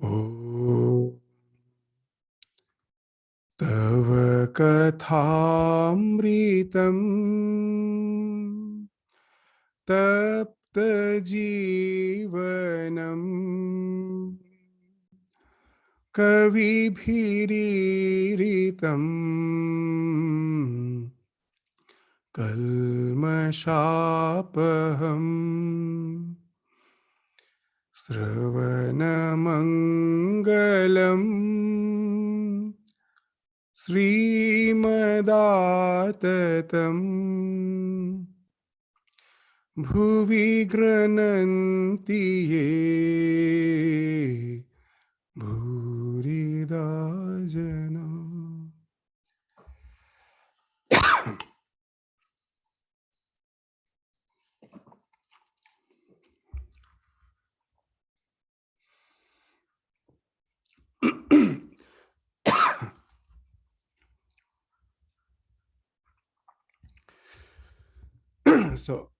Om Tava Kathamritam Tapta Jivanam Kavibhiriritam Kalmashapaham Sravanamangalam Srimadatam Bhuvi Grananti Ye Bhurida Jana. So,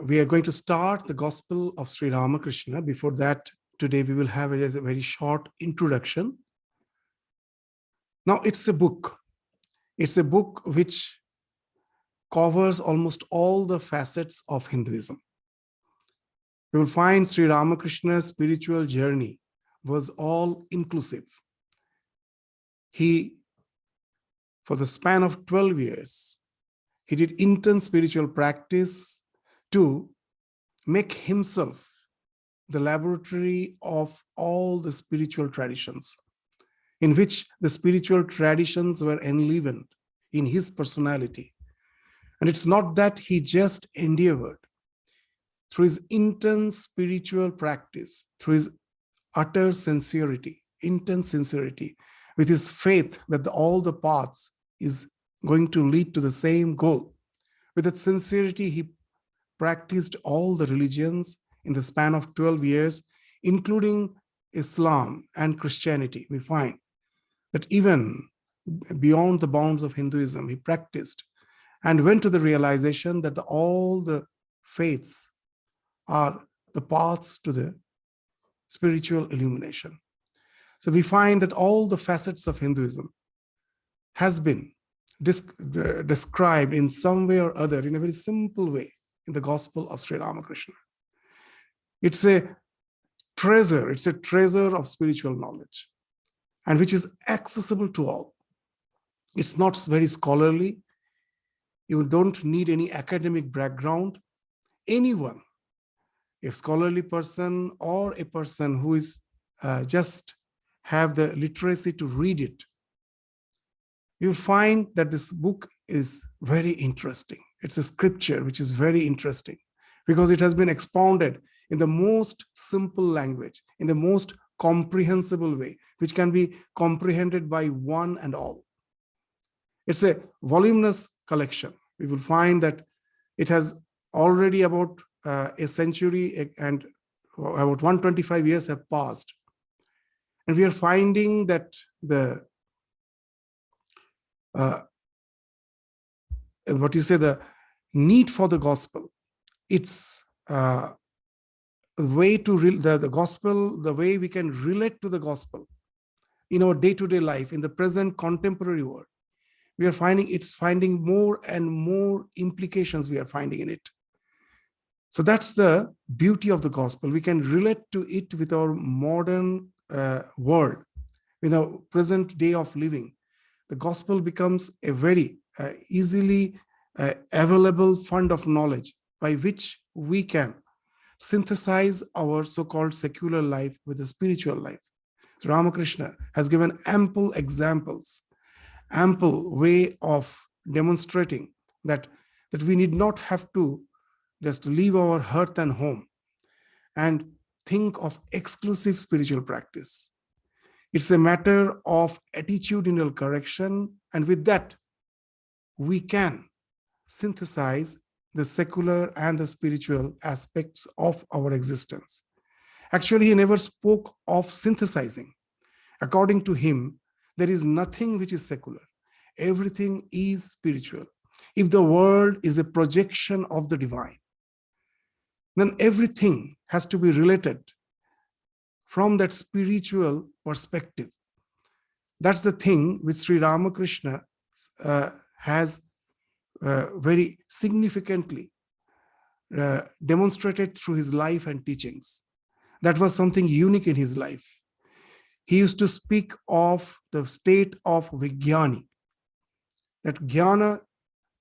we are going to start the Gospel of Sri Ramakrishna. Before that, today we will have a very short introduction. Now, it's a book. It's a book which covers almost all the facets of Hinduism. You will find Sri Ramakrishna's spiritual journey was all inclusive. He, for the span of 12 years, he did intense spiritual practice to make himself the laboratory of all the spiritual traditions, in which the spiritual traditions were enlivened in his personality. And it's not that he just endeavored. Through his intense spiritual practice, through his utter sincerity, intense sincerity, with his faith that all the paths is going to lead to the same goal. With that sincerity, he practiced all the religions in the span of 12 years, including Islam and Christianity. We find that even beyond the bounds of Hinduism, he practiced and went to the realization that all the faiths are the paths to the spiritual illumination. So we find that all the facets of Hinduism has been described in some way or other, in a very simple way, in the Gospel of Sri Ramakrishna. It's a treasure of spiritual knowledge, and which is accessible to all. It's not very scholarly. You don't need any academic background. Anyone, a scholarly person or a person who is just have the literacy to read it, you'll find that this book is very interesting. It's a scripture which is very interesting because it has been expounded in the most simple language, in the most comprehensible way, which can be comprehended by one and all. It's a voluminous collection. We will find that it has already about a century and about 125 years have passed. And we are finding that the the need for the gospel, it's the way to the gospel, the way we can relate to the gospel in our day-to-day life, in the present contemporary world. We are finding it's finding more and more implications we are finding in it. So that's the beauty of the gospel. We can relate to it with our modern world, in our present day of living. The gospel becomes a very easily available fund of knowledge by which we can synthesize our so-called secular life with the spiritual life. Ramakrishna has given ample examples, ample way of demonstrating that we need not have to just leave our hearth and home and think of exclusive spiritual practice. It's a matter of attitudinal correction, and with that, we can synthesize the secular and the spiritual aspects of our existence. Actually, he never spoke of synthesizing. According to him, there is nothing which is secular. Everything is spiritual. If the world is a projection of the divine, then everything has to be related from that spiritual perspective. That's the thing which Sri Ramakrishna has very significantly demonstrated through his life and teachings. That was something unique in his life. He used to speak of the state of Vijnani. That jnana,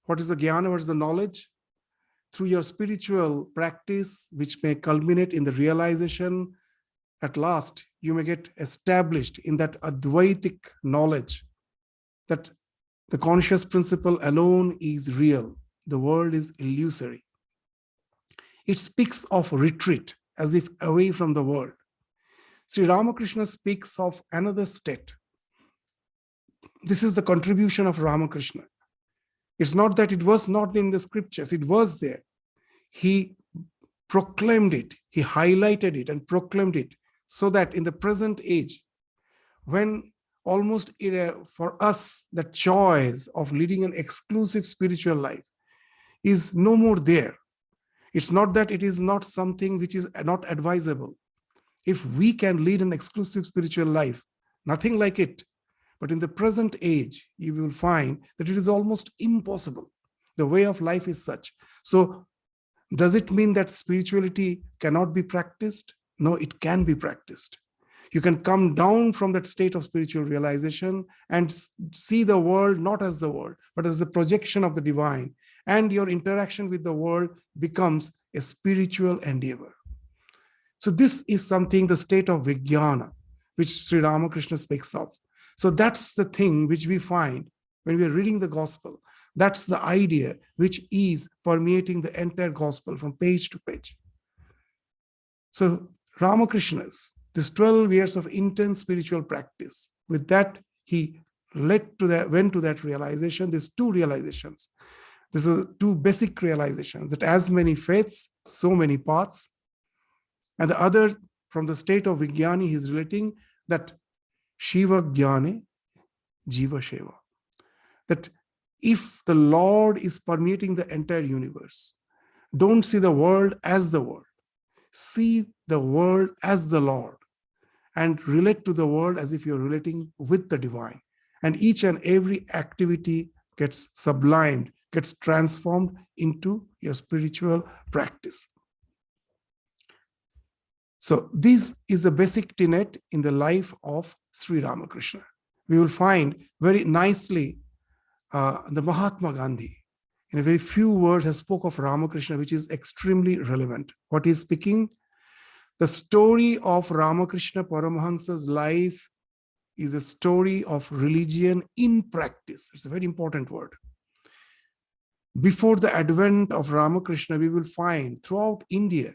what is the jnana? What is the knowledge? Through your spiritual practice, which may culminate in the realization, at last you may get established in that Advaitic knowledge that the conscious principle alone is real. The world is illusory. It speaks of retreat as if away from the world. Sri Ramakrishna speaks of another state. This is the contribution of Ramakrishna. It's not that it was not in the scriptures, it was there. He proclaimed it, he highlighted it and proclaimed it, so that in the present age, when almost for us the choice of leading an exclusive spiritual life is no more there. It's not that it is not something which is not advisable. If we can lead an exclusive spiritual life, nothing like it. But in the present age, you will find that it is almost impossible. The way of life is such. So does it mean that spirituality cannot be practiced? No, it can be practiced. You can come down from that state of spiritual realization and see the world not as the world, but as the projection of the divine. And your interaction with the world becomes a spiritual endeavor. So this is something, the state of Vijnana, which Sri Ramakrishna speaks of. So that's the thing which we find when we are reading the gospel. That's the idea which is permeating the entire gospel from page to page. So Ramakrishna's, this 12 years of intense spiritual practice, with that he went to that realization, these two realizations. These are two basic realizations, that as many faiths, so many paths. And the other, from the state of Vijnani, he is relating that Shiva Jnane, Jiva Sheva. That if the Lord is permeating the entire universe, don't see the world as the world. See the world as the Lord and relate to the world as if you're relating with the divine. And each and every activity gets sublimed, gets transformed into your spiritual practice. So this is the basic tenet in the life of Sri Ramakrishna. We will find very nicely the Mahatma Gandhi, in a very few words, has spoke of Ramakrishna, which is extremely relevant. What he's speaking, the story of Ramakrishna Paramahansa's life is a story of religion in practice. It's a very important word. Before the advent of Ramakrishna, we will find throughout India,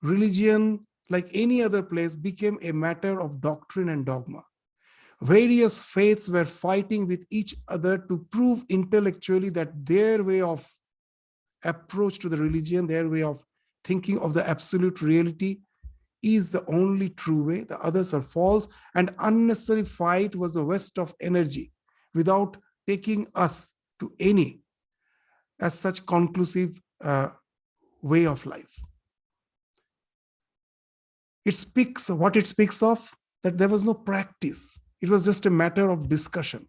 religion, like any other place, became a matter of doctrine and dogma. Various faiths were fighting with each other to prove intellectually that their way of approach to the religion, their way of thinking of the absolute reality is the only true way. The others are false, and unnecessary fight was the waste of energy without taking us to any as such conclusive way of life. It speaks what it speaks of, that there was no practice. It was just a matter of discussion.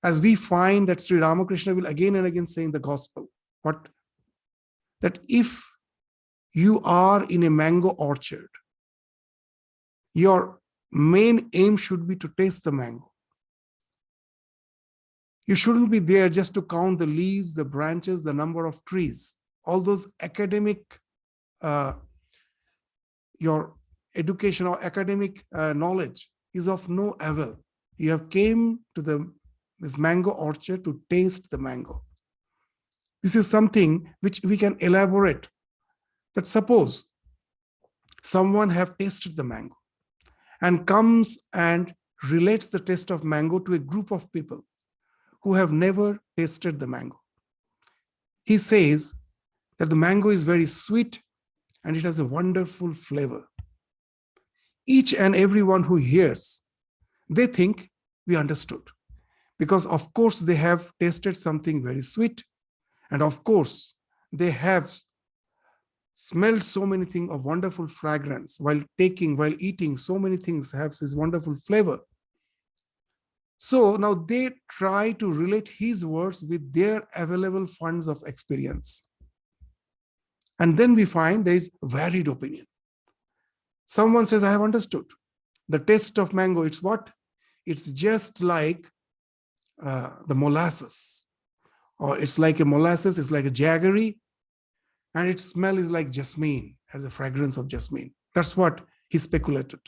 As we find that Sri Ramakrishna will again and again say in the gospel, that if you are in a mango orchard, your main aim should be to taste the mango. You shouldn't be there just to count the leaves, the branches, the number of trees. All those academic, your education or academic knowledge is of no avail. You have came to this mango orchard to taste the mango. This is something which we can elaborate. That suppose someone have tasted the mango and comes and relates the taste of mango to a group of people who have never tasted the mango. He says that the mango is very sweet and it has a wonderful flavor. Each and everyone who hears, they think we understood, because of course they have tasted something very sweet, and of course they have smelled so many things of wonderful fragrance, while eating, so many things have this wonderful flavor. So now they try to relate his words with their available funds of experience. And then we find there is varied opinion. Someone says, I have understood. The taste of mango, it's what? It's just like the molasses. Or it's like a molasses, it's like a jaggery, and its smell is like jasmine, has a fragrance of jasmine. That's what he speculated.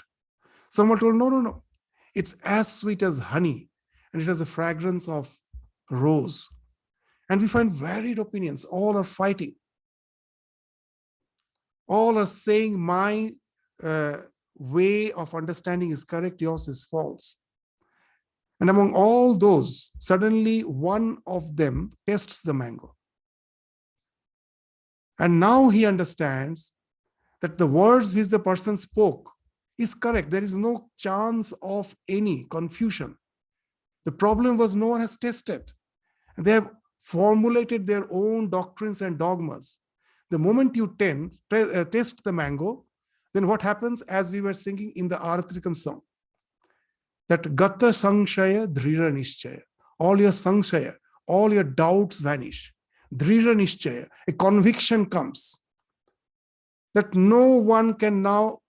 Someone told, no, no, no. It's as sweet as honey, and it has a fragrance of rose. And we find varied opinions. All are fighting. All are saying, my way of understanding is correct, yours is false. And among all those, suddenly one of them tastes the mango. And now he understands that the words which the person spoke is correct. There is no chance of any confusion. The problem was no one has tested. They have formulated their own doctrines and dogmas. The moment you taste the mango, then what happens, as we were singing in the Aratrikam song, that Gata Sangshaya Dhrira Nishchaya, all your Sangshaya, all your doubts vanish. Dhrira Nishchaya, a conviction comes that no one can now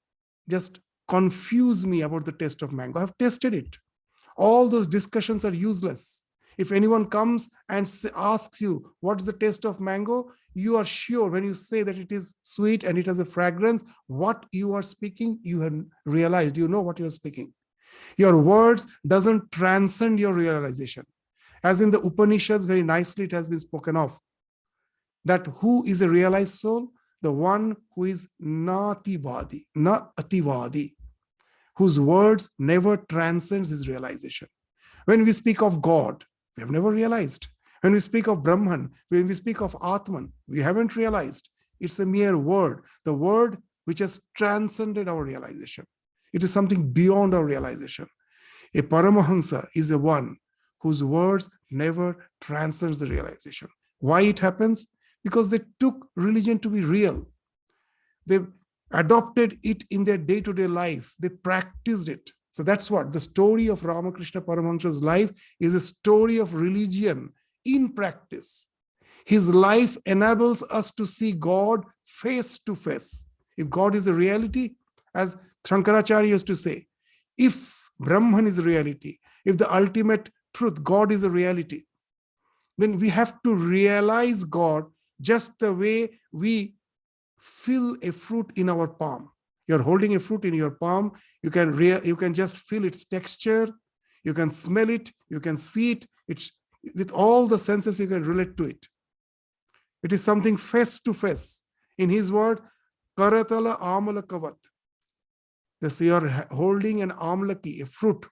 just confuse me about the taste of mango. I've tasted it. All those discussions are useless. If anyone comes and asks you, what's the taste of mango? You are sure when you say that it is sweet and it has a fragrance, what you are speaking, you have realized, you know what you are speaking. Your words doesn't transcend your realization. As in the Upanishads, very nicely it has been spoken of, that who is a realized soul? The one who is nativadi, na ativadi, whose words never transcends his realization. When we speak of God, we have never realized. When we speak of Brahman, when we speak of Atman, we haven't realized. It's a mere word, the word which has transcended our realization. It is something beyond our realization. A Paramahansa is a one whose words never transcends the realization. Why it happens? Because they took religion to be real. They adopted it in their day-to-day life. They practiced it. So that's what the story of Ramakrishna Paramahansa's life is, a story of religion in practice. His life enables us to see God face to face. If God is a reality, as Shankaracharya used to say, if Brahman is a reality, if the ultimate truth, God is a reality, then we have to realize God just the way we feel a fruit in our palm. You're holding a fruit in your palm, you can just feel its texture, you can smell it, you can see it. It's with all the senses you can relate to it. It is something face to face. In his word, Karatala Amalakavat. This, you're holding an amlaki, a fruit,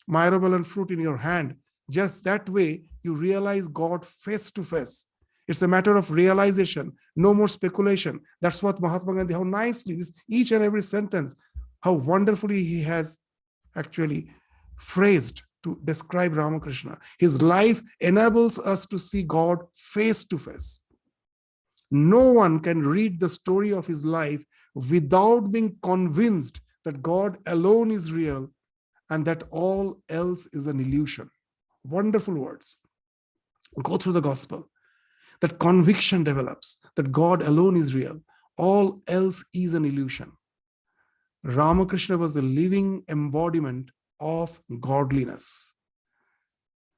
myrobalan fruit in your hand. Just that way, you realize God face to face. It's a matter of realization, no more speculation. That's what Mahatma Gandhi, how nicely, this each and every sentence, how wonderfully he has actually phrased to describe Ramakrishna. His life enables us to see God face to face. No one can read the story of his life without being convinced that God alone is real and that all else is an illusion. Wonderful words. Go through the gospel. That conviction develops that God alone is real. All else is an illusion. Ramakrishna was a living embodiment of godliness.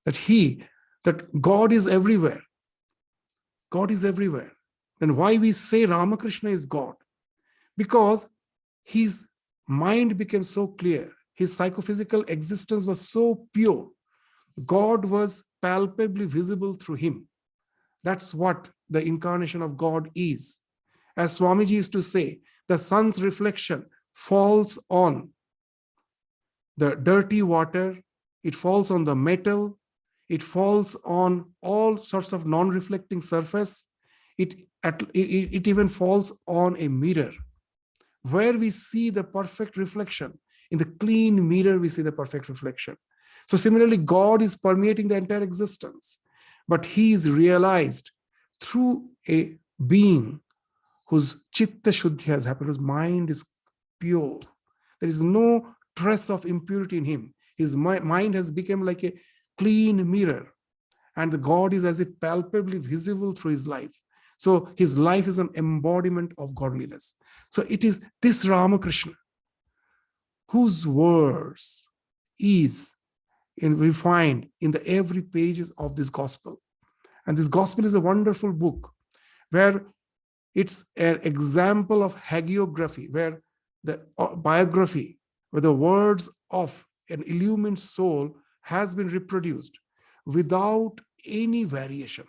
That God is everywhere. God is everywhere. Then why we say Ramakrishna is God? Because his mind became so clear. His psychophysical existence was so pure. God was palpably visible through him. That's what the incarnation of God is. As Swamiji used to say, the sun's reflection falls on the dirty water, it falls on the metal, it falls on all sorts of non-reflecting surface, it even falls on a mirror, where we see the perfect reflection. In the clean mirror, we see the perfect reflection. So similarly, God is permeating the entire existence, but he is realized through a being whose chitta shuddhi has happened, whose mind is pure. There is no trace of impurity in him. His mind has become like a clean mirror, and the God is as if palpably visible through his life. So his life is an embodiment of godliness. So it is this Ramakrishna whose words is, and we find in the every pages of this gospel. And this gospel is a wonderful book where it's an example of hagiography, where the biography, where the words of an illumined soul has been reproduced without any variation.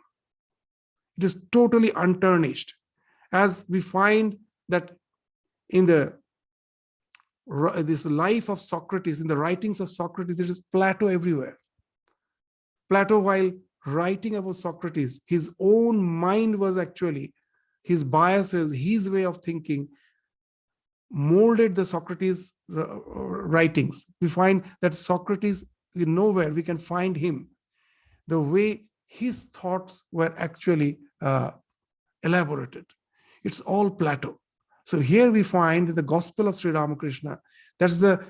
It is totally untarnished. As we find that in this life of Socrates, in the writings of Socrates, there is Plato everywhere. Plato, while writing about Socrates, his own mind was actually, his biases, his way of thinking molded the Socrates writings. We find that Socrates, nowhere we can find him, the way his thoughts were actually elaborated. It's all Plato. So here we find the gospel of Sri Ramakrishna. That's the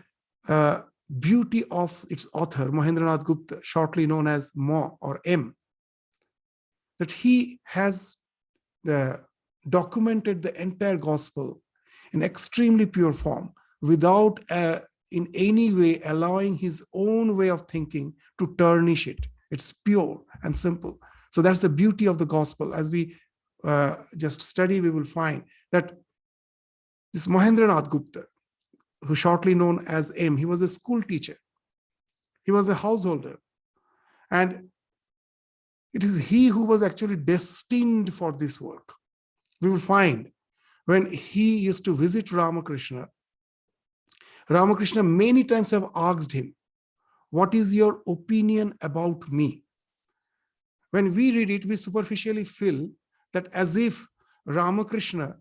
beauty of its author, Mahendranath Gupta, shortly known as Mo or M, that he has documented the entire gospel in extremely pure form without in any way allowing his own way of thinking to tarnish it. It's pure and simple. So that's the beauty of the gospel. As we just study, we will find that this Mahendranath Gupta, who shortly known as M, he was a school teacher. He was a householder. And it is he who was actually destined for this work. We will find when he used to visit Ramakrishna, Ramakrishna many times have asked him, what is your opinion about me? When we read it, we superficially feel that as if Ramakrishna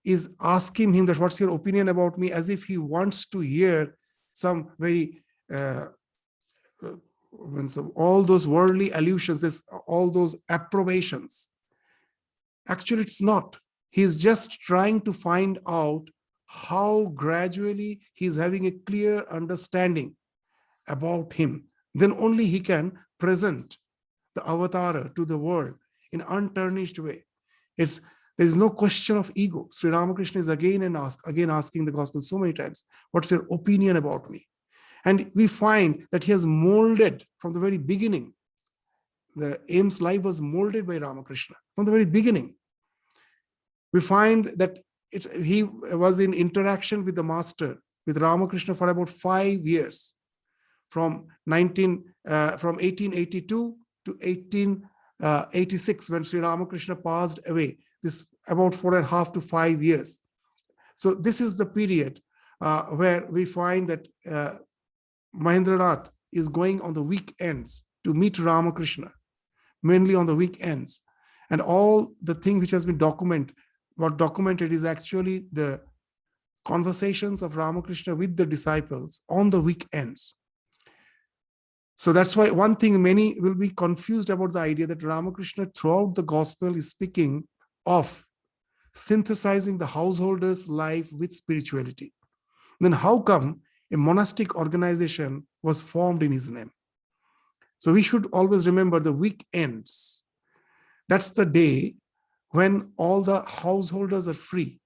is asking him that what's your opinion about me, as if he wants to hear some very all those worldly allusions, all those approbations. Actually, it's not. He's just trying to find out how gradually he's having a clear understanding about him. Then only he can present the avatara to the world in an untarnished way. There's no question of ego. Sri Ramakrishna is again asking the gospel so many times, what's your opinion about me? And we find that he has molded from the very beginning. The M's life was molded by Ramakrishna from the very beginning. We find that he was in interaction with the master, with Ramakrishna, for about 5 years, from 1882 to 1886, when Sri Ramakrishna passed away. This about 4.5 to 5 years. So this is the period where we find that Mahendranath is going on the weekends to meet Ramakrishna, mainly on the weekends. And all the thing which has been documented is actually the conversations of Ramakrishna with the disciples on the weekends. So that's why one thing many will be confused about the idea that Ramakrishna throughout the gospel is speaking of synthesizing the householder's life with spirituality. Then how come a monastic organization was formed in his name? So we should always remember the weekends. That's the day when all the householders are free.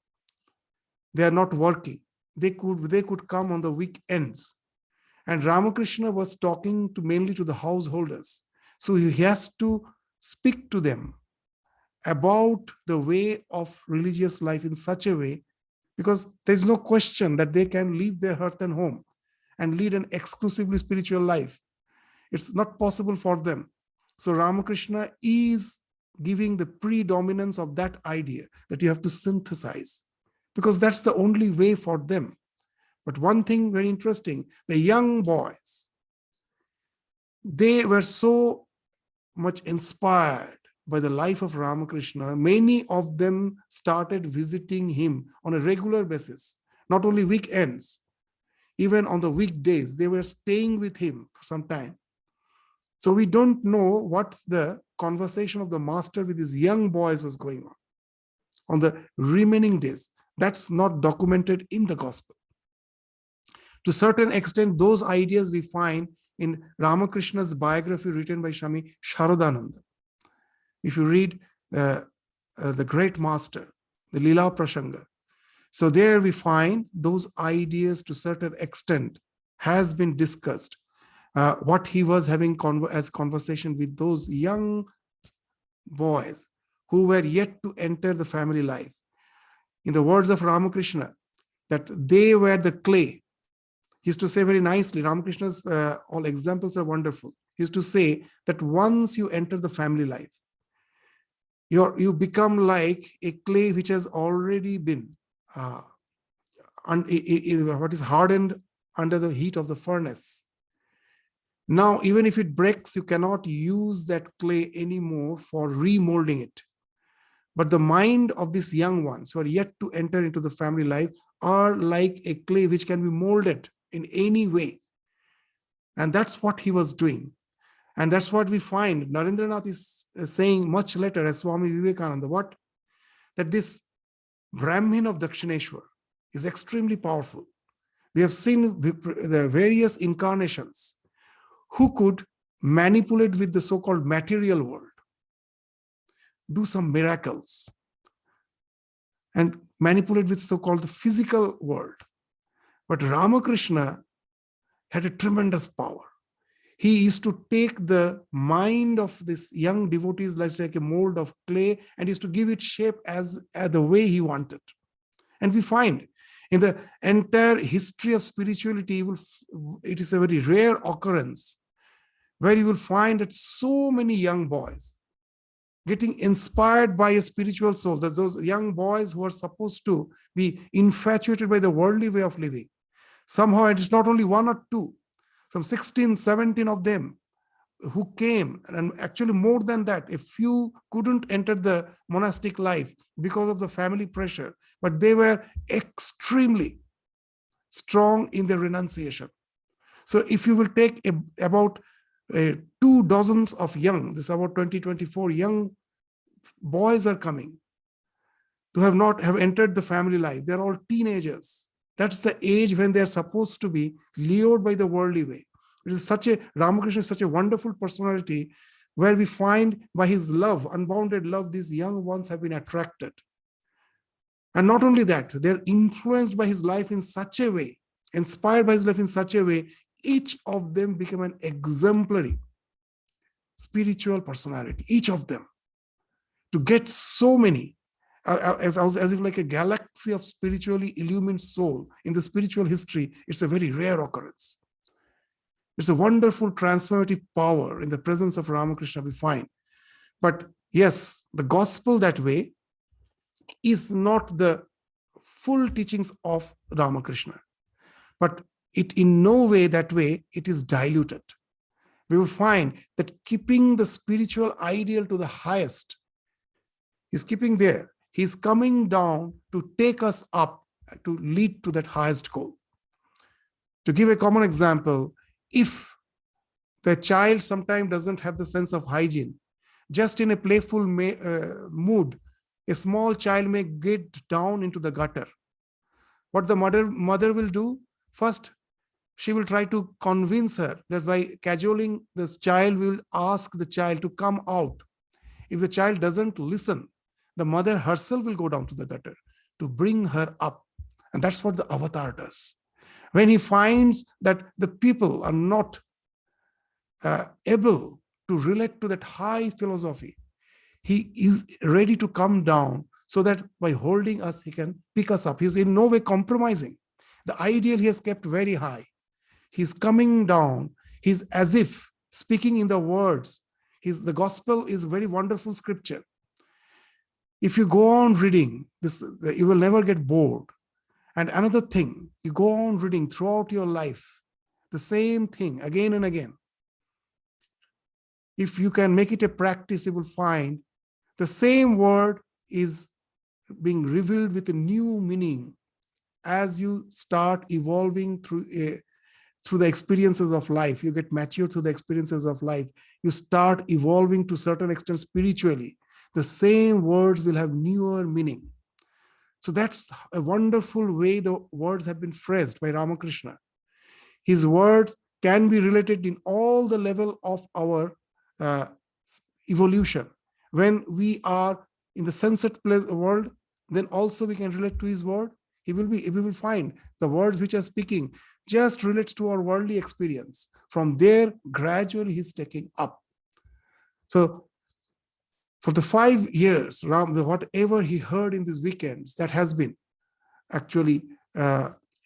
They are not working. They could come on the weekends. And Ramakrishna was talking mainly to the householders. So he has to speak to them about the way of religious life in such a way, because there's no question that they can leave their hearth and home and lead an exclusively spiritual life. It's not possible for them. So Ramakrishna is giving the predominance of that idea that you have to synthesize, because that's the only way for them. But one thing very interesting, the young boys, they were so much inspired by the life of Ramakrishna. Many of them started visiting him on a regular basis, not only weekends, even on the weekdays. They were staying with him for some time. So we don't know what the conversation of the master with his young boys was going on the remaining days. That's not documented in the gospel. To a certain extent, those ideas we find in Ramakrishna's biography written by Swami Sharadananda. If you read the great master, the Lila Prasanga, so there we find those ideas to a certain extent has been discussed. What he was having as conversation with those young boys who were yet to enter the family life. In the words of Ramakrishna, that they were the clay. He used to say very nicely, Ramakrishna's all examples are wonderful. He used to say that once you enter the family life, you become like a clay which has already been what is hardened under the heat of the furnace. Now, even if it breaks, you cannot use that clay anymore for remolding it. But the mind of these young ones who are yet to enter into the family life are like a clay which can be molded in any way. And that's what he was doing. And that's what we find. Narendranath is saying much later as Swami Vivekananda, what? That this Brahmin of Dakshineshwar is extremely powerful. We have seen the various incarnations who could manipulate with the so-called material world, do some miracles, and manipulate with so-called the physical world. But Ramakrishna had a tremendous power. He used to take the mind of this young devotees like a mold of clay and used to give it shape as the way he wanted. And we find in the entire history of spirituality, it is a very rare occurrence where you will find that so many young boys getting inspired by a spiritual soul, that those young boys who are supposed to be infatuated by the worldly way of living, somehow it is not only one or two, some 16, 17 of them who came, and actually more than that, a few couldn't enter the monastic life because of the family pressure, but they were extremely strong in their renunciation. So if you will take about 2 dozens of young, this about 20-24 young boys are coming to have entered the family life. They're all teenagers. That's the age when they're supposed to be lured by the worldly way. It is Ramakrishna is such a wonderful personality where we find by his love, unbounded love, these young ones have been attracted. And not only that, they're influenced by his life in such a way, inspired by his life in such a way, each of them become an exemplary spiritual personality, each of them. To get so many, as if like a galaxy of spiritually illumined soul in the spiritual history, it's a very rare occurrence. It's a wonderful transformative power in the presence of Ramakrishna we find. But yes, the gospel that way is not the full teachings of Ramakrishna, but it in no way that way it is diluted. We will find that keeping the spiritual ideal to the highest, he's keeping there. He's coming down to take us up, to lead to that highest goal. To give a common example, if the child sometimes doesn't have the sense of hygiene, just in a playful mood, a small child may get down into the gutter. What the mother will do, first, she will try to convince her that by cajoling this child, will ask the child to come out. If the child doesn't listen, the mother herself will go down to the gutter to bring her up. And that's what the avatar does. When he finds that the people are not able to relate to that high philosophy, he is ready to come down so that by holding us, he can pick us up. He's in no way compromising. The ideal he has kept very high. He's coming down. He's as if speaking in the words. The gospel is very wonderful scripture. If you go on reading this, you will never get bored. And another thing, you go on reading throughout your life, the same thing again and again. If you can make it a practice, you will find the same word is being revealed with a new meaning as you start evolving through the experiences of life. You get mature through the experiences of life. You start evolving to a certain extent spiritually. The same words will have newer meaning. So that's a wonderful way the words have been phrased by Ramakrishna. His words can be related in all the level of our uh, evolution. When we are in the sunset place world, then also we can relate to his word. We will find the words which are speaking just relates to our worldly experience. From there, gradually he's taking up. So for the 5 years, whatever he heard in these weekends, that has been actually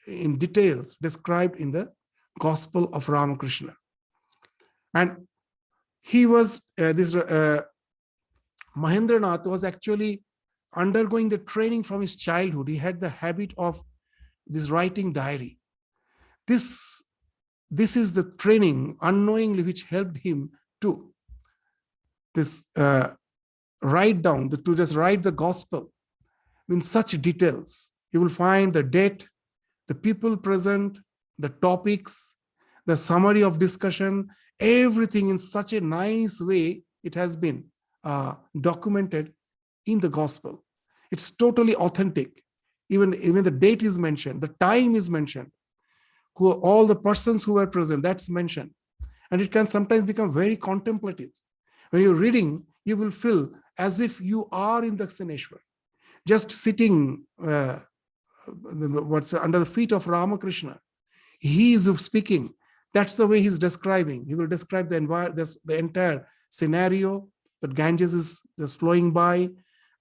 in details described in the Gospel of Ramakrishna. And he was, Mahendranath was actually undergoing the training from his childhood. He had the habit of this writing diary. This is the training unknowingly which helped him to write down, to just write the gospel in such details. You will find the date, the people present, the topics, the summary of discussion, everything in such a nice way it has been documented in the gospel. It's totally authentic. Even the date is mentioned, the time is mentioned, all the persons who were present, that's mentioned. And it can sometimes become very contemplative. When you're reading, you will feel as if you are in Dakshineshwar, just sitting what's under the feet of Ramakrishna. He is speaking. That's the way he's describing. He will describe the entire scenario. That Ganges is just flowing by,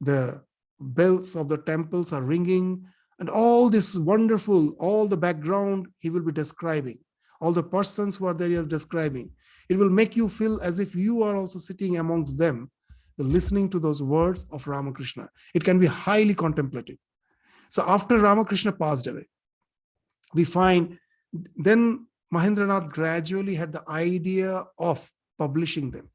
the bells of the temples are ringing, and all this wonderful, all the background he will be describing. All the persons who are there, you're describing. It will make you feel as if you are also sitting amongst them, listening to those words of Ramakrishna. It can be highly contemplative. So after Ramakrishna passed away, we find then Mahendranath gradually had the idea of publishing them.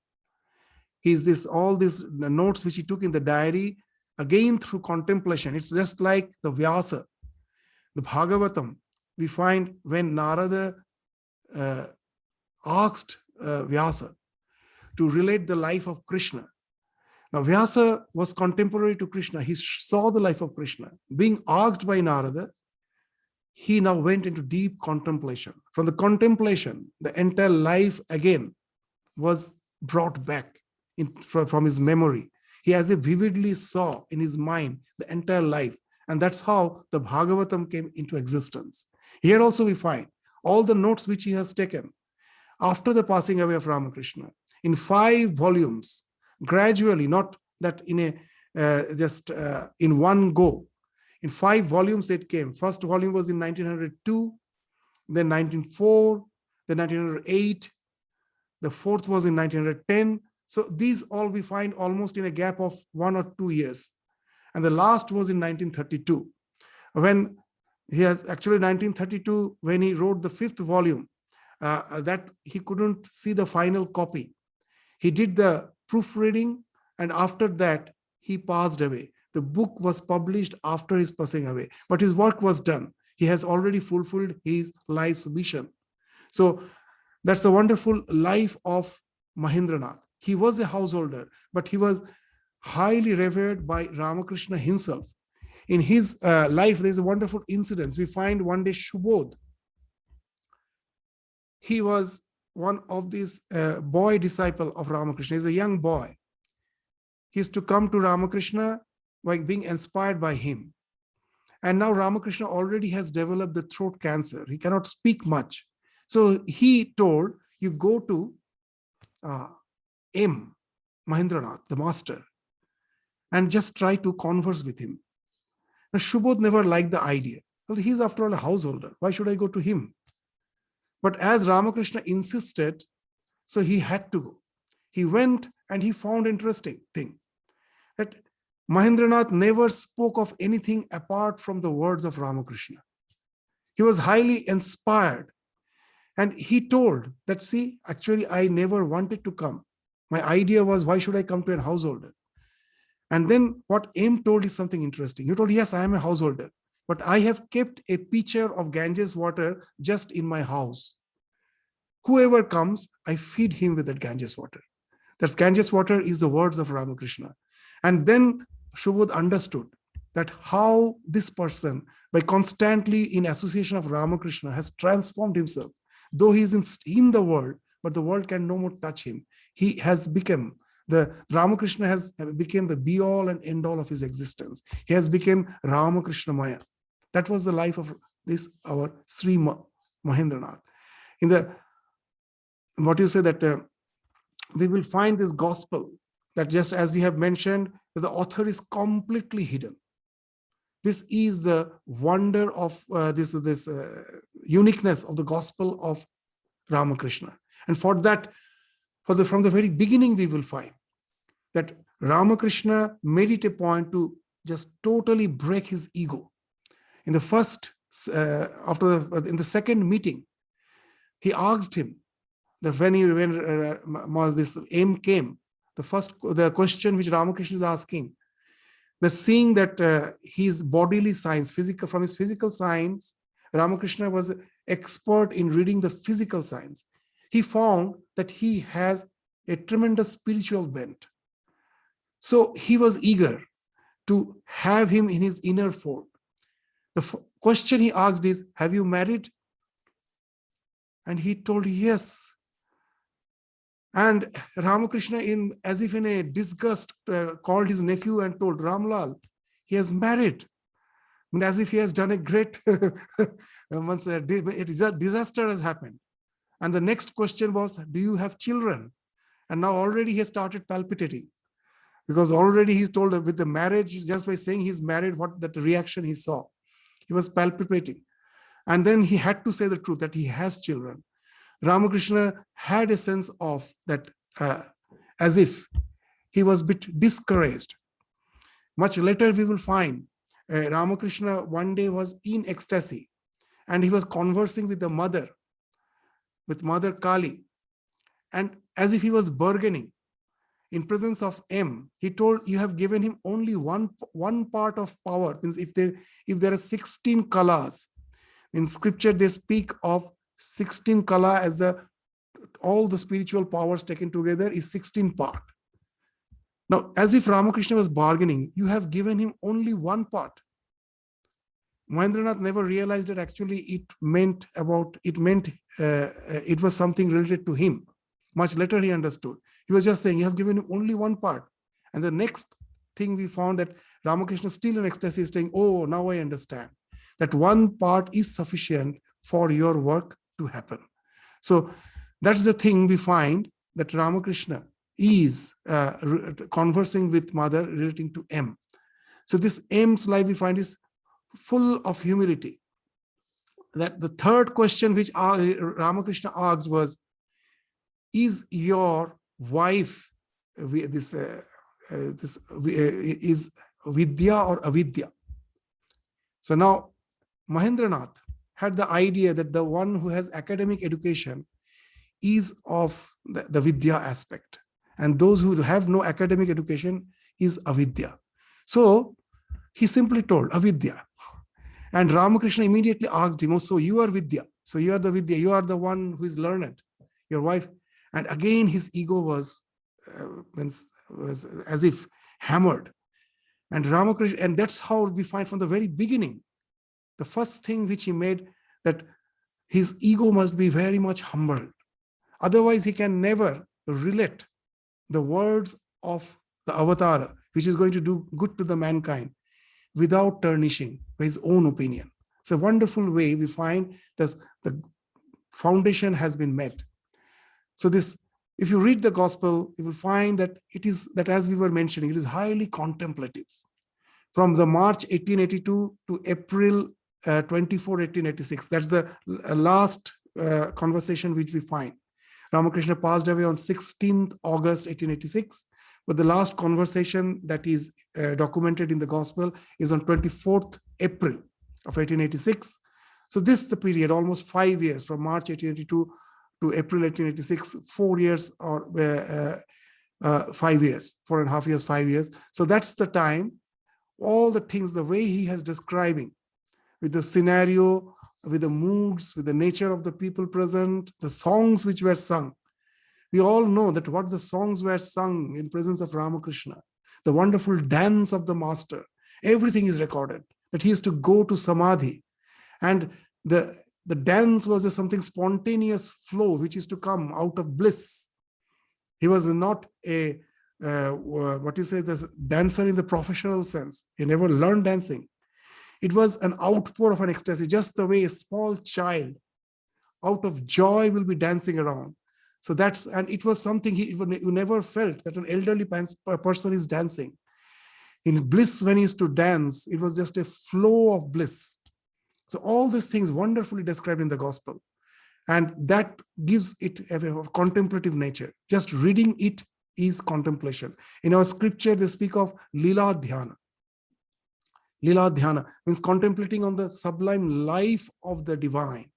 All these notes which he took in the diary, again through contemplation. It's just like the Vyasa, the Bhagavatam. We find when Narada asked Vyasa to relate the life of Krishna. Now Vyasa was contemporary to Krishna. He saw the life of Krishna. Being asked by Narada, he now went into deep contemplation. From the contemplation, the entire life again was brought back from his memory. He as if vividly saw in his mind the entire life. And that's how the Bhagavatam came into existence. Here also we find all the notes which he has taken after the passing away of Ramakrishna in 5 volumes, gradually, not that in in one go. In 5 volumes it came. First volume was in 1902, then 1904, then 1908, the 4th was in 1910. So these all we find almost in a gap of 1 or 2 years. And the last was in 1932. When he has actually 1932, when he wrote the 5th volume, that he couldn't see the final copy. He did the proofreading, and after that, he passed away. The book was published after his passing away, but his work was done. He has already fulfilled his life's mission. So that's a wonderful life of Mahendranath. He was a householder, but he was highly revered by Ramakrishna himself. In his life, there's a wonderful incident. We find one day Subodh. He was one of these boy disciple of Ramakrishna. He's a young boy. He used to come to Ramakrishna by being inspired by him. And now Ramakrishna already has developed the throat cancer. He cannot speak much. So he told, you go to Mahendranath, the master, and just try to converse with him. Now, Subodh never liked the idea. Well, he's after all a householder. Why should I go to him? But as Ramakrishna insisted, so he had to go. He went and he found interesting thing that Mahendranath never spoke of anything apart from the words of Ramakrishna. He was highly inspired. And he told that, see, actually, I never wanted to come. My idea was, why should I come to a householder? And then what M told is something interesting. He told, yes, I am a householder, but I have kept a pitcher of Ganges water just in my house. Whoever comes, I feed him with that Ganges water. That Ganges water is the words of Ramakrishna. And then Subodh understood that how this person, by constantly in association of Ramakrishna, has transformed himself. Though he is in the world, but the world can no more touch him. He has become Ramakrishna has become the be all and end all of his existence. He has become Ramakrishna Maya. That was the life of this our Sri Mahendranath. In the what you say that we will find this gospel that, just as we have mentioned, that the author is completely hidden. This is the wonder of this uniqueness of the gospel of Ramakrishna. And for that, from the very beginning, we will find that Ramakrishna made it a point to just totally break his ego. In the first, in the second meeting, he asked him that when this aim came, the question which Ramakrishna is asking, the seeing that his bodily science, from his physical science, Ramakrishna was expert in reading the physical science. He found that he has a tremendous spiritual bent. So he was eager to have him in his inner fold. The question he asked is, have you married? And he told yes. And Ramakrishna, as if in a disgust, called his nephew and told, Ramlal, he has married. And as if he has done a great, once a disaster has happened. And the next question was, do you have children? And now already he has started palpitating. Because already he's told that with the marriage, just by saying he's married, what that reaction he saw. He was palpitating. And then he had to say the truth that he has children. Ramakrishna had a sense of that, as if he was a bit discouraged. Much later we will find Ramakrishna one day was in ecstasy and he was conversing with the mother, with Mother Kali. And as if he was bargaining in presence of M, he told, you have given him only one part of power. Means if there are 16 kalas, in scripture they speak of 16 kala as all the spiritual powers taken together is 16 part. Now, as if Ramakrishna was bargaining, you have given him only one part. Mahendranath never realized that actually it was something related to him. Much later he understood. He was just saying, you have given him only one part. And the next thing we found that Ramakrishna, still in ecstasy, is saying, oh, now I understand that one part is sufficient for your work to happen. So that's the thing we find, that Ramakrishna is conversing with mother relating to M. So this M's life we find is full of humility. That the third question which Ramakrishna asked was, is your wife is vidya or avidya? So now Mahendranath had the idea that the one who has academic education is of the vidya aspect, and those who have no academic education is avidya. So he simply told avidya. And Ramakrishna immediately asked him, oh, so you are vidya. So you are the vidya, you are the one who is learned, your wife. And again, his ego was as if hammered. And Ramakrishna, and that's how we find from the very beginning, the first thing which he made, that his ego must be very much humbled. Otherwise, he can never relate the words of the avatar, which is going to do good to the mankind, without tarnishing by his own opinion. It's a wonderful way we find that the foundation has been met. So this, if you read the gospel, you will find that it is, that as we were mentioning, it is highly contemplative. From the March 1882 to April 24, 1886, that's the last conversation which we find. Ramakrishna passed away on 16th August 1886, but the last conversation that is documented in the gospel is on 24th April of 1886. So this is the period, almost 5 years, from March 1882 to April 1886, 4 years or 5 years, 4.5 years, 5 years. So that's the time, all the things, the way he has describing, with the scenario, with the moods, with the nature of the people present, the songs which were sung. We all know that what the songs were sung in presence of Ramakrishna, the wonderful dance of the master, Everything is recorded. That he used to go to samadhi, and the dance was a something spontaneous flow which is to come out of bliss. He was not a what you say, this dancer in the professional sense. He never learned dancing. It was an outpour of an ecstasy, just the way a small child out of joy will be dancing around. So that's, and it was something he never felt that an elderly person is dancing. In bliss, when he used to dance, it was just a flow of bliss. So all these things wonderfully described in the gospel. And that gives it a contemplative nature. Just reading it is contemplation. In our scripture, they speak of lila dhyana. Lila dhyana means contemplating on the sublime life of the divine.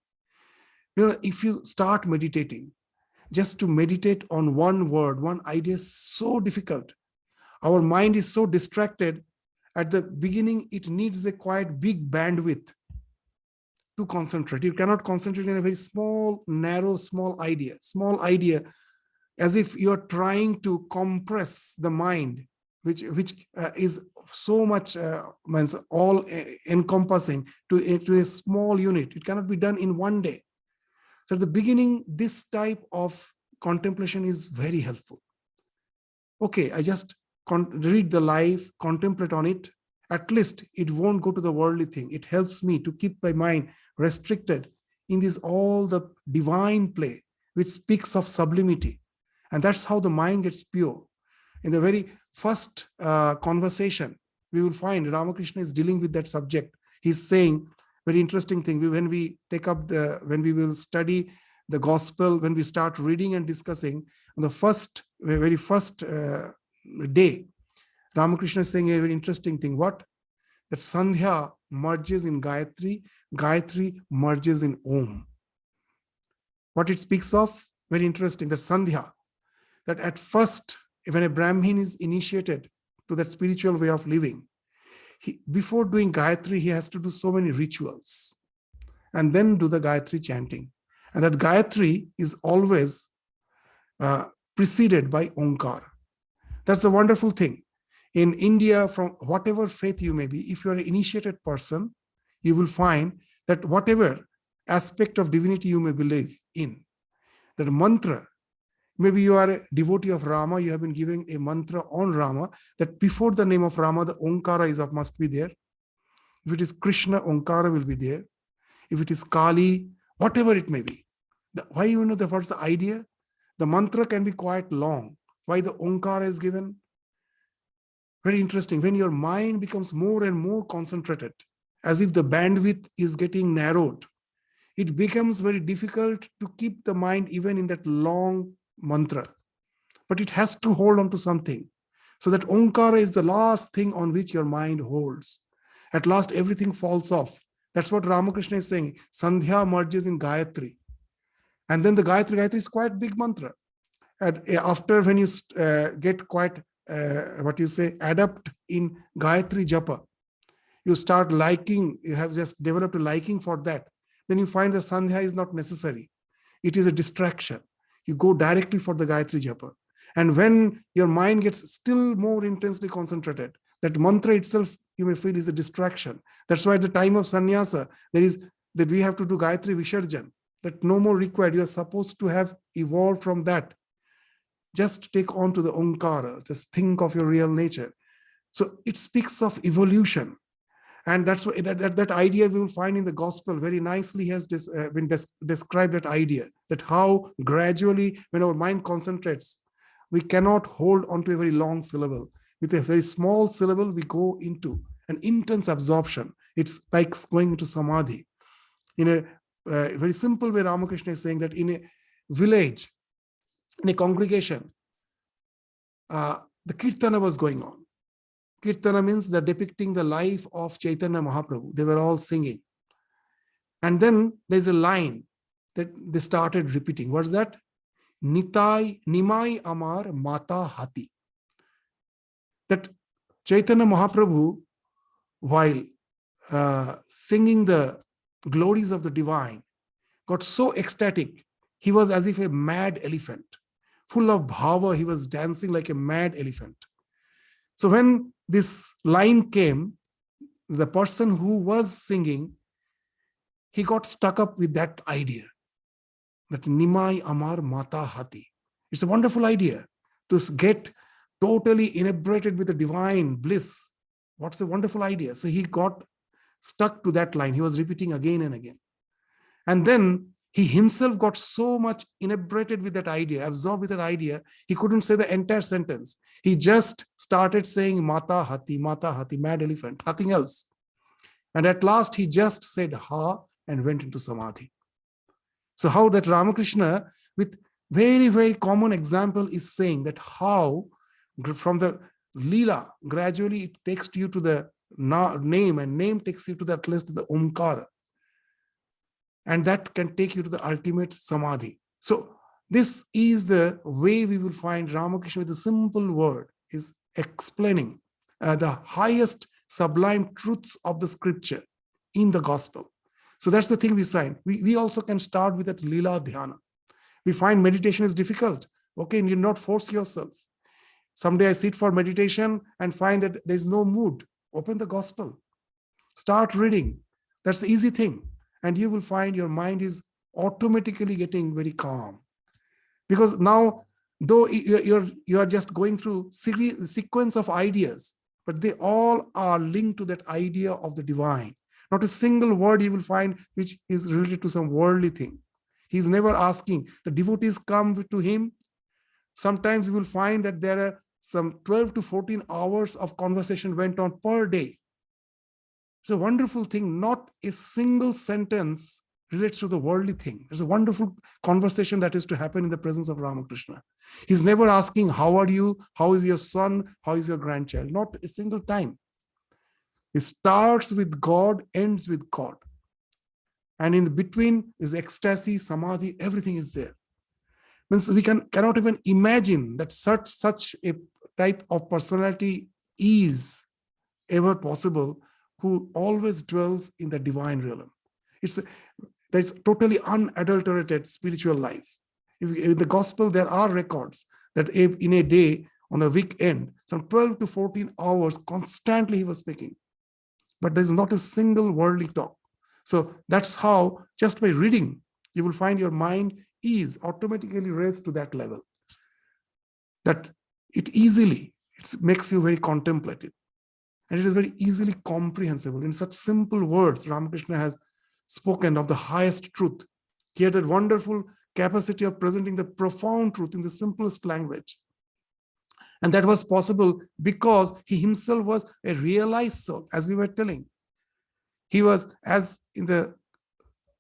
You know, if you start meditating, just to meditate on one word, one idea is so difficult. Our mind is so distracted. At the beginning, it needs a quite big bandwidth to concentrate. You cannot concentrate in a very small, narrow, small idea, as if you are trying to compress the mind, which is so much means all encompassing to a small unit. It cannot be done in one day. So at the beginning, this type of contemplation is very helpful. Okay, I just read the life, contemplate on it. At least it won't go to the worldly thing. It helps me to keep my mind restricted in this all the divine play, which speaks of sublimity. And that's how the mind gets pure. In the very first conversation, we will find Ramakrishna is dealing with that subject. He's saying, very interesting thing, when we when we will study the gospel, when we start reading and discussing, on the very first day, Ramakrishna is saying a very interesting thing. What? That Sandhya merges in Gayatri, Gayatri merges in Om. What it speaks of? Very interesting, that Sandhya, that at first, when a Brahmin is initiated to that spiritual way of living, before doing Gayatri, he has to do so many rituals and then do the Gayatri chanting. And that Gayatri is always preceded by Onkar. That's a wonderful thing. In India, from whatever faith you may be, if you are an initiated person, you will find that whatever aspect of divinity you may believe in, that mantra, maybe you are a devotee of Rama, you have been giving a mantra on Rama, that before the name of Rama, the Onkara must be there. If it is Krishna, Onkara will be there. If it is Kali, whatever it may be. Why you know what's the idea? The mantra can be quite long. Why the Onkara is given? Very interesting. When your mind becomes more and more concentrated, as if the bandwidth is getting narrowed, it becomes very difficult to keep the mind even in that long mantra. But it has to hold on to something. So that Onkara is the last thing on which your mind holds. At last, everything falls off. That's what Ramakrishna is saying. Sandhya merges in Gayatri. And then the Gayatri is quite big mantra. And after, when you get quite, adapt in Gayatri Japa, you start liking, you have just developed a liking for that. Then you find the Sandhya is not necessary. It is a distraction. You go directly for the Gayatri Japa. And when your mind gets still more intensely concentrated, that mantra itself, you may feel, is a distraction. That's why at the time of sannyasa, that we have to do Gayatri Visarjan, that no more required. You are supposed to have evolved from that. Just take on to the Onkara, just think of your real nature. So it speaks of evolution. And that's what that idea we will find in the gospel. Very nicely has been described, that idea, that how gradually, when our mind concentrates, we cannot hold on to a very long syllable. With a very small syllable, we go into an intense absorption. It's like going into samadhi. In a very simple way, Ramakrishna is saying that in a village, in a congregation, the kirtana was going on. Kirtana means the depicting the life of Chaitanya Mahaprabhu. They were all singing. And then there's a line that they started repeating. What's that? Nitai, Nimai Amar Mata Hati. That Chaitanya Mahaprabhu, while singing the glories of the divine, got so ecstatic. He was as if a mad elephant. Full of bhava, he was dancing like a mad elephant. So when this line came, the person who was singing, he got stuck up with that idea, that Nimai Amar Mata Hati. It's a wonderful idea to get totally inebriated with the divine bliss. What's a wonderful idea? So he got stuck to that line. He was repeating again and again. And then he himself got so much inebriated with that idea, absorbed with that idea, he couldn't say the entire sentence. He just started saying Mata Hati, mad elephant, nothing else. And at last he just said Ha and went into Samadhi. So how that Ramakrishna, with very, very common example, is saying that how from the Leela, gradually it takes you to the name, and name takes you to that list, the Omkara. And that can take you to the ultimate Samadhi. So this is the way we will find Ramakrishna with a simple word is explaining the highest sublime truths of the scripture in the gospel. So that's the thing we find. We also can start with that Leela Dhyana. We find meditation is difficult. Okay, you not force yourself. Someday I sit for meditation and find that there's no mood. Open the gospel. Start reading. That's the easy thing. And you will find your mind is automatically getting very calm. Because now, though you are just going through sequence of ideas, but they all are linked to that idea of the divine. Not a single word you will find which is related to some worldly thing. He's never asking. The devotees come to him. Sometimes you will find that there are some 12 to 14 hours of conversation went on per day. It's a wonderful thing. Not a single sentence relates to the worldly thing. There's a wonderful conversation that is to happen in the presence of Ramakrishna. He's never asking, how are you? How is your son? How is your grandchild? Not a single time. It starts with God, ends with God. And in between is ecstasy, samadhi, everything is there. Means we cannot even imagine that such a type of personality is ever possible, who always dwells in the divine realm. That's totally unadulterated spiritual life. In the gospel, there are records that in a day, on a weekend, some 12 to 14 hours constantly he was speaking. But there's not a single worldly talk. So that's how, just by reading, you will find your mind is automatically raised to that level. That it makes you very contemplative. And it is very easily comprehensible. In such simple words, Ramakrishna has spoken of the highest truth. He had that wonderful capacity of presenting the profound truth in the simplest language. And that was possible because he himself was a realized soul, as we were telling. He was, as in the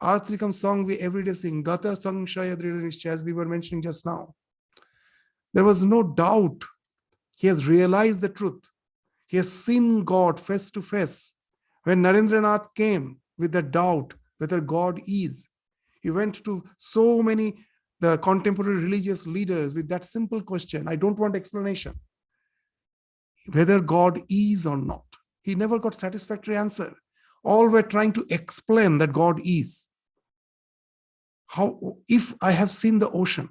Aratrikam song we every day sing, Gata Sangshaya Dridhanishcha, as we were mentioning just now. There was no doubt. He has realized the truth. He has seen God face to face. When Narendranath came with the doubt whether God is, he went to so many the contemporary religious leaders with that simple question. I don't want explanation. Whether God is or not. He never got satisfactory answer. All were trying to explain that God is. How, if I have seen the ocean,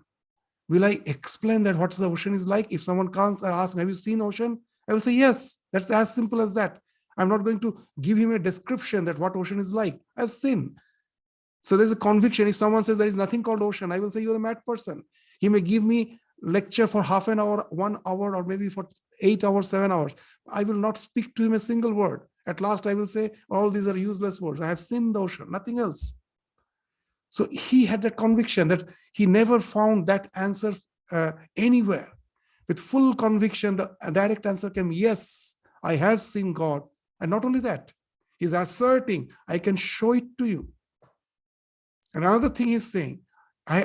will I explain that what the ocean is like? If someone comes and asks, have you seen ocean? I will say, yes, that's as simple as that. I'm not going to give him a description that what ocean is like. I've seen. So there's a conviction. If someone says there is nothing called ocean, I will say you're a mad person. He may give me lecture for half an hour, 1 hour, or maybe for 8 hours, 7 hours. I will not speak to him a single word. At last, I will say, all these are useless words. I have seen the ocean, nothing else. So he had that conviction that he never found that answer anywhere. With full conviction, the direct answer came, yes, I have seen God. And not only that, he's asserting, I can show it to you. And another thing he's saying,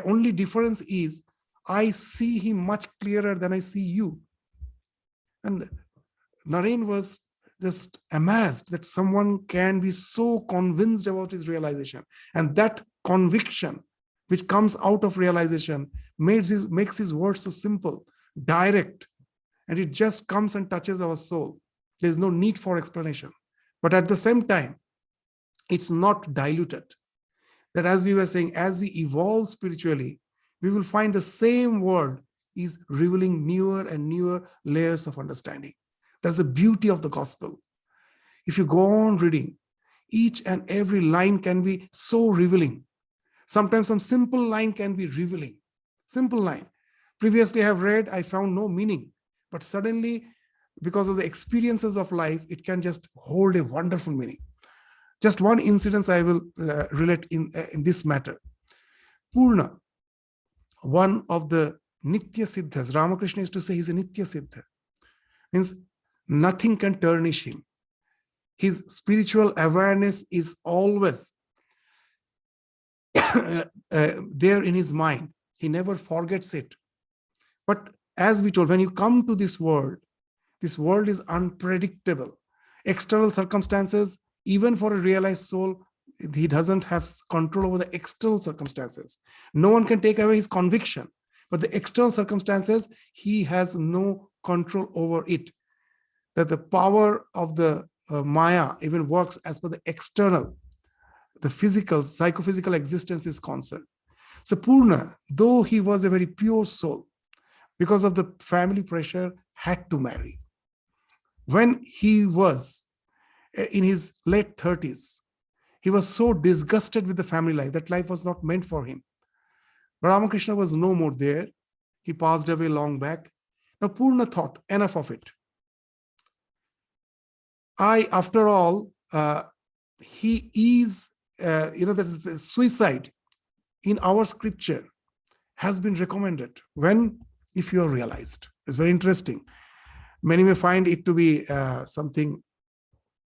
only difference is, I see him much clearer than I see you. And Naren was just amazed that someone can be so convinced about his realization. And that conviction, which comes out of realization, makes his words so simple, direct, and it just comes and touches our soul. There's no need for explanation. But at the same time, it's not diluted. That, as we were saying, as we evolve spiritually, we will find the same word is revealing newer and newer layers of understanding. That's the beauty of the gospel. If you go on reading, each and every line can be so revealing. Sometimes some simple line can be revealing. Simple line. Previously, I have read, I found no meaning. But suddenly, because of the experiences of life, it can just hold a wonderful meaning. Just one incident I will relate in this matter. Purna, one of the Nitya Siddhas, Ramakrishna used to say he's a Nitya Siddha. Means nothing can tarnish him. His spiritual awareness is always there in his mind. He never forgets it. But as we told, when you come to this world is unpredictable. External circumstances, even for a realized soul, he doesn't have control over the external circumstances. No one can take away his conviction, but the external circumstances, he has no control over it. That the power of the Maya even works as per the external, the physical, psychophysical existence is concerned. So Purna, though he was a very pure soul, because of the family pressure, had to marry. When he was in his late 30s, he was so disgusted with the family life, that life was not meant for him. Ramakrishna was no more there. He passed away long back. Now Purna thought, enough of it. After all, he is, that suicide in our scripture has been recommended when, if you are realized. It's very interesting. Many may find it to be something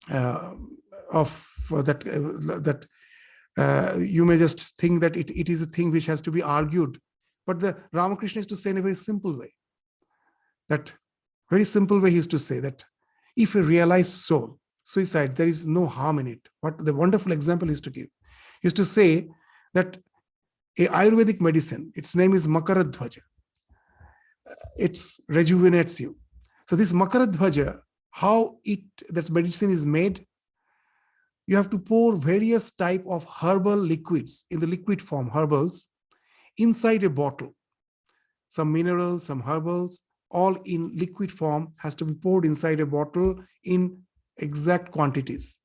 of that you may just think that it is a thing which has to be argued. But the Ramakrishna used to say in a very simple way, he used to say that if a realized soul, suicide, there is no harm in it. What the wonderful example he used to give. He used to say that a Ayurvedic medicine, its name is Makaradhvaja. It rejuvenates you. So this Makaradhvaja, how that medicine is made, you have to pour various type of herbal liquids in the liquid form, herbals, inside a bottle. Some minerals, some herbals, all in liquid form has to be poured inside a bottle in exact quantities,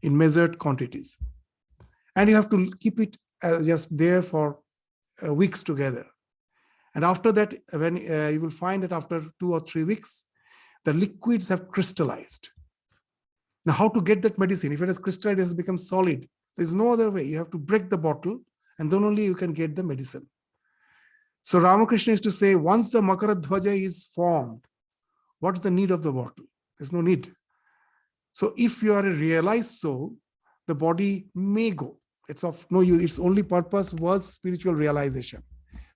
in measured quantities. And you have to keep it just there for weeks together. And after that, when you will find that after 2 or 3 weeks, the liquids have crystallized. Now, how to get that medicine? If it has crystallized, it has become solid. There's no other way. You have to break the bottle, and then only you can get the medicine. So Ramakrishna used to say, once the Makaradhvaja is formed, what's the need of the bottle? There's no need. So if you are a realized soul, the body may go. It's of no use. Its only purpose was spiritual realization.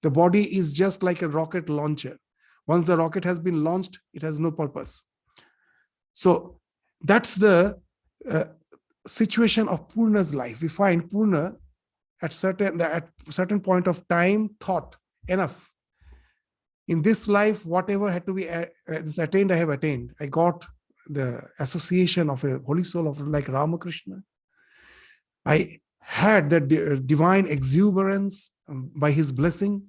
The body is just like a rocket launcher. Once the rocket has been launched, it has no purpose. So that's the situation of Purna's life. We find Purna at certain point of time thought, enough. In this life, whatever had to be attained, I have attained. I got the association of a holy soul of like Ramakrishna. I had that divine exuberance by his blessing.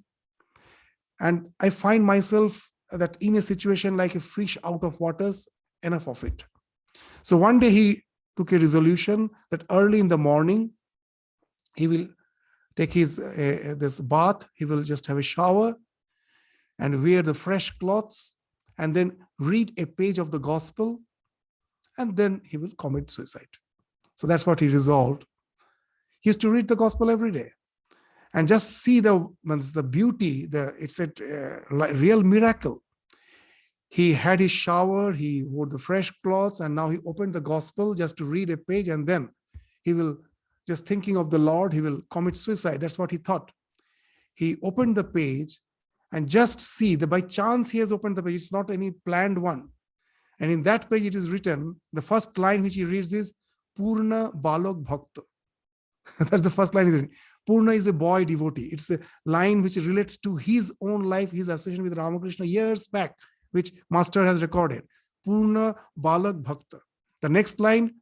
And I find myself that in a situation like a fish out of waters, enough of it. So one day he took a resolution that early in the morning, he will take his this bath, he will just have a shower and wear the fresh clothes and then read a page of the gospel, and then he will commit suicide. So that's what he resolved. He used to read the gospel every day and just see the beauty, it's a real miracle. He had his shower, he wore the fresh clothes, and now he opened the gospel just to read a page, and then he will, just thinking of the Lord, he will commit suicide. That's what he thought. He opened the page and just see that by chance he has opened the page. It's not any planned one. And in that page it is written, the first line which he reads is Purna Balok Bhakta. That's the first line. Purna is a boy devotee. It's a line which relates to his own life, his association with Ramakrishna years back, which Master has recorded. Purna Balak Bhakta. The next line,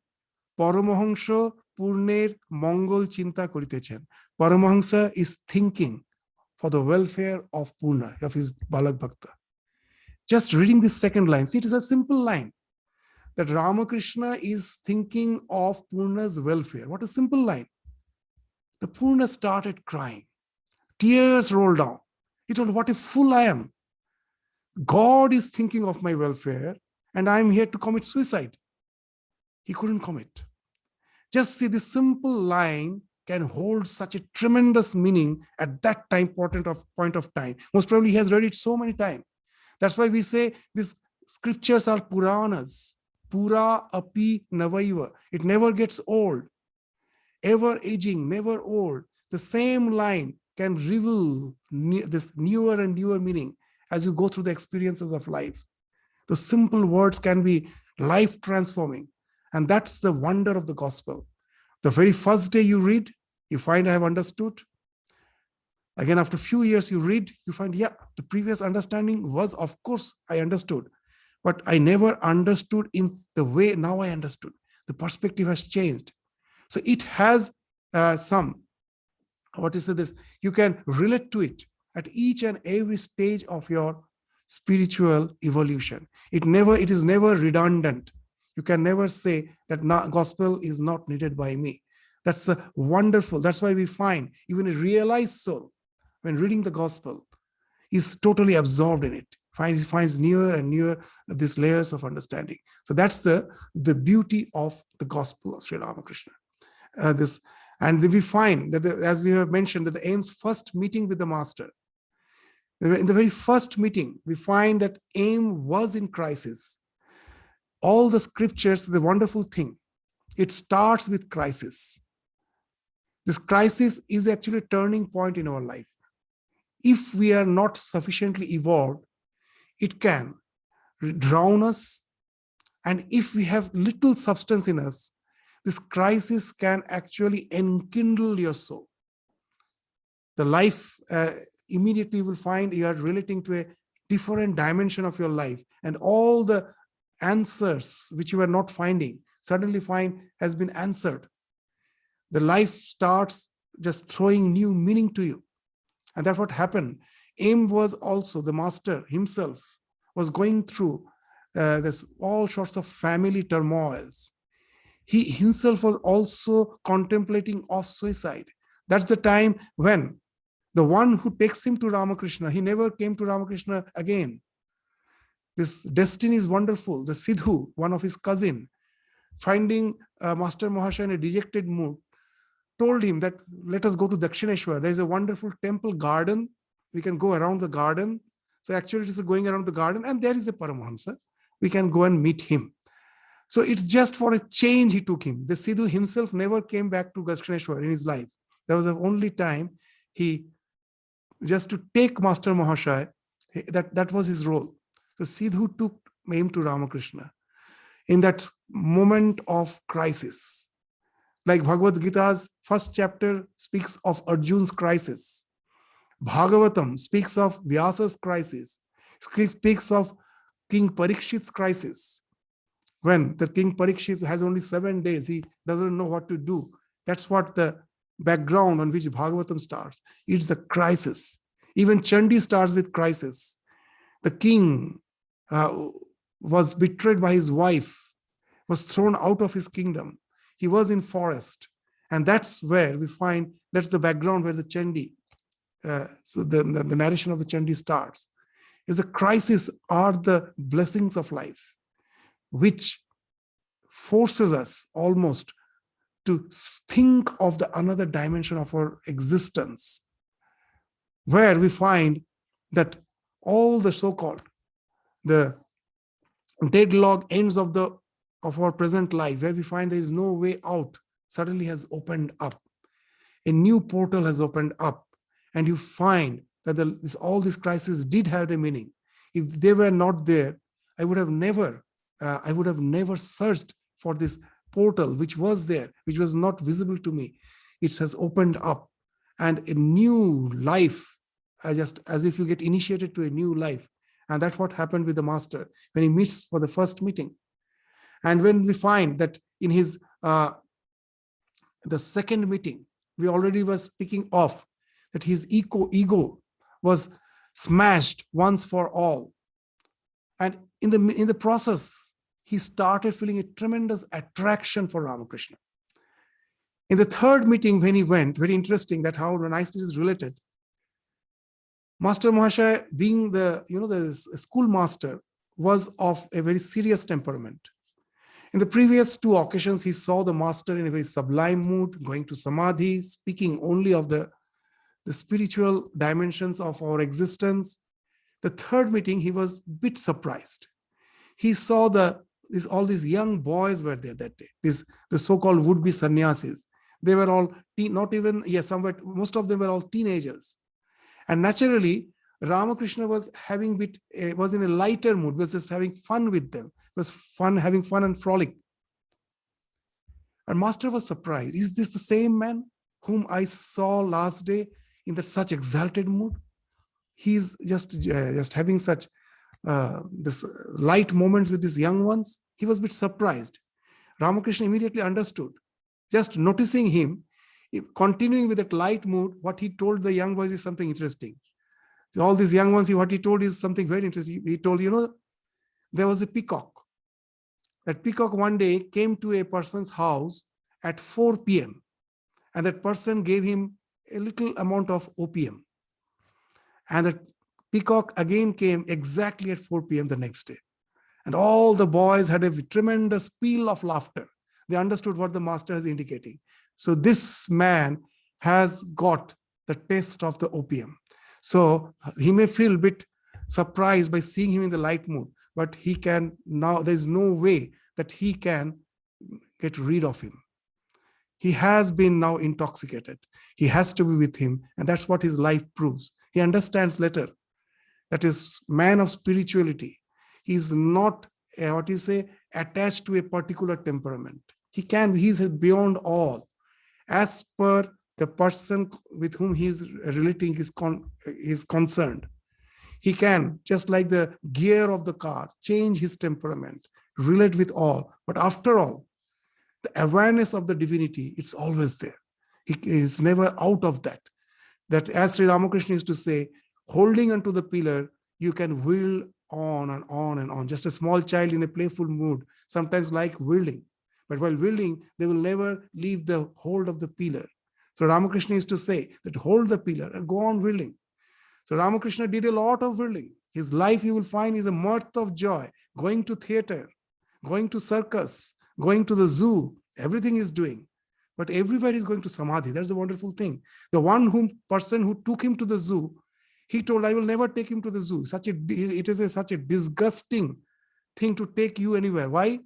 Paramahansa Purner Mongol Chinta Koritechen. Paramahansa is thinking for the welfare of Purna, of his Balak Bhakta. Just reading this second line, see, it is a simple line. that Ramakrishna is thinking of Purna's welfare. What a simple line. The Purna started crying. Tears rolled down. He told, what a fool I am. God is thinking of my welfare and I'm here to commit suicide. He couldn't commit. Just see, this simple line can hold such a tremendous meaning at that time, point of time. Most probably he has read it so many times. That's why we say these scriptures are Puranas. Pura api navaiva. It never gets old. Ever aging, never old. The same line can reveal this newer and newer meaning as you go through the experiences of life. The simple words can be life transforming. And that's the wonder of the gospel. The very first day you read, you find I have understood. Again, after a few years you read, you find, yeah, the previous understanding was, of course, I understood. But I never understood in the way now I understood. The perspective has changed. So it has some, what is this? You can relate to it at each and every stage of your spiritual evolution. It is never redundant. You can never say that gospel is not needed by me. That's wonderful. That's why we find even a realized soul, when reading the gospel, is totally absorbed in it. Finds newer and newer these layers of understanding. So that's the beauty of the gospel of Sri Ramakrishna. And we find that, as we have mentioned, that the Aim's first meeting with the master, in the very first meeting, we find that Aim was in crisis. All the scriptures, the wonderful thing, it starts with crisis. This crisis is actually a turning point in our life. If we are not sufficiently evolved, it can drown us. And if we have little substance in us, this crisis can actually enkindle your soul. The life immediately you will find you are relating to a different dimension of your life, and all the answers which you are not finding suddenly find has been answered. The life starts just throwing new meaning to you. And that's what happened. Aim was also, the master himself was going through this all sorts of family turmoils. He himself was also contemplating of suicide. That's the time when the one who takes him to Ramakrishna, he never came to Ramakrishna again. This destiny is wonderful. The Sidhu, one of his cousin, finding Master Mahasaya in a dejected mood, told him that let us go to Dakshineshwar. There is a wonderful temple garden. We can go around the garden. So actually it is going around the garden, and there is a Paramahamsa. We can go and meet him. So it's just for a change he took him. The Sidhu himself never came back to Dakshineshwar in his life. That was the only time he, just to take Master Mahasaya, that was his role. The Sidhu took him to Ramakrishna in that moment of crisis. Like Bhagavad Gita's first chapter speaks of Arjun's crisis. Bhagavatam speaks of Vyasa's crisis, speaks of King Parikshit's crisis. When the King Parikshit has only 7 days, he doesn't know what to do. That's what the background on which Bhagavatam starts. It's the crisis. Even Chandi starts with crisis. The king was betrayed by his wife, was thrown out of his kingdom. He was in forest. And that's where we find, that's the background where the Chandi, so the narration of the Chandi starts. Is a crisis are the blessings of life, which forces us almost to think of the another dimension of our existence, where we find that all the so-called, the deadlock ends of our present life, where we find there is no way out, suddenly has opened up. A new portal has opened up, and you find that all these crises did have a meaning. If they were not there, I would have never searched for this portal which was there, which was not visible to me. It has opened up, and a new life, just as if you get initiated to a new life. And that's what happened with the master when he meets for the first meeting. And when we find that in his the second meeting, we already were speaking of that his ego was smashed once for all. And in the process, he started feeling a tremendous attraction for Ramakrishna. In the third meeting, when he went, very interesting that how nicely it is related. Master Mahashaya, being the schoolmaster, was of a very serious temperament. In the previous two occasions, he saw the master in a very sublime mood, going to samadhi, speaking only of the spiritual dimensions of our existence. The third meeting, he was a bit surprised. He saw all these young boys were there that day, the so-called would-be sannyasis. They were all most of them were all teenagers. And naturally, Ramakrishna was was in a lighter mood, was just having fun with them, having fun and frolic. And Master was surprised. Is this the same man whom I saw last day in that such exalted mood? He's just having such this light moments with these young ones. He was a bit surprised. Ramakrishna immediately understood. Just noticing him, continuing with that light mood, what he told the young boys is something interesting. All these young ones, what he told is something very interesting. He told, there was a peacock. That peacock one day came to a person's house at 4 p.m. and that person gave him a little amount of opium. And that peacock again came exactly at 4 p.m. the next day. And all the boys had a tremendous peal of laughter. They understood what the master is indicating. So this man has got the taste of the opium. So he may feel a bit surprised by seeing him in the light mood, but he can now, there's no way that he can get rid of him. He has been now intoxicated. He has to be with him. And that's what his life proves. He understands later that is man of spirituality. He's not, attached to a particular temperament. He's beyond all. As per the person with whom he's relating is concerned. He can, just like the gear of the car, change his temperament, relate with all. But after all, the awareness of the divinity, it's always there. He is never out of that. That, as Sri Ramakrishna used to say, holding onto the pillar, you can wheel on and on and on. Just a small child in a playful mood, sometimes like wielding. But while wielding, they will never leave the hold of the pillar. So Ramakrishna used to say that hold the pillar and go on wielding. So Ramakrishna did a lot of wielding. His life, you will find, is a mirth of joy. Going to theater, going to circus, going to the zoo, everything is doing. But everybody is going to samadhi. That's a wonderful thing. The person who took him to the zoo, he told, I will never take him to the zoo. It is such a disgusting thing to take you anywhere. Why?